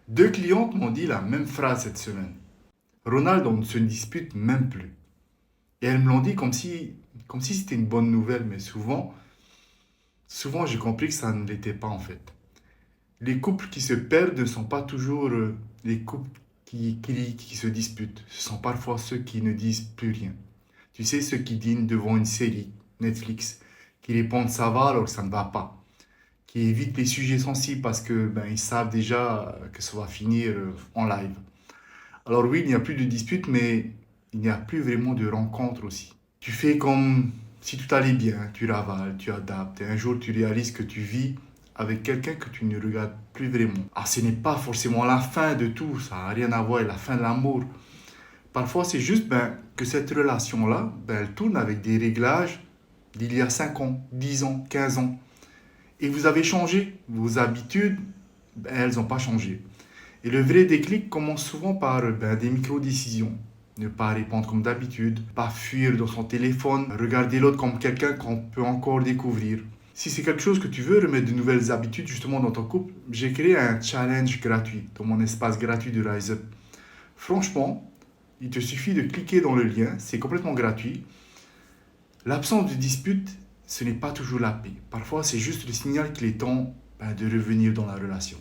Deux clientes m'ont dit la même phrase cette semaine. Ronald, on ne se dispute même plus. Et elles me l'ont dit comme si c'était une bonne nouvelle, mais souvent j'ai compris que ça ne l'était pas en fait. Les couples qui se perdent ne sont pas toujours les couples qui se disputent. Ce sont parfois ceux qui ne disent plus rien. Tu sais, ceux qui dînent devant une série Netflix, qui répondent ça va alors que ça ne va pas, qui évitent les sujets sensibles parce que ils savent déjà que ça va finir en live. Alors oui, il n'y a plus de disputes, mais il n'y a plus vraiment de rencontres aussi. Tu fais comme si tout allait bien, tu ravales, tu adaptes, et un jour tu réalises que tu vis avec quelqu'un que tu ne regardes plus vraiment. Ah, ce n'est pas forcément la fin de tout, ça n'a rien à voir avec la fin de l'amour. Parfois, c'est juste que cette relation-là, elle tourne avec des réglages d'il y a 5 ans, 10 ans, 15 ans. Et vous avez changé, vos habitudes, elles n'ont pas changé. Et le vrai déclic commence souvent par des micro-décisions. Ne pas répondre comme d'habitude, pas fuir dans son téléphone, regarder l'autre comme quelqu'un qu'on peut encore découvrir. Si c'est quelque chose que tu veux remettre de nouvelles habitudes justement dans ton couple, j'ai créé un challenge gratuit dans mon espace gratuit de Rise Up. Franchement, il te suffit de cliquer dans le lien, c'est complètement gratuit. L'absence de dispute, ce n'est pas toujours la paix. Parfois, c'est juste le signal qu'il est temps de revenir dans la relation.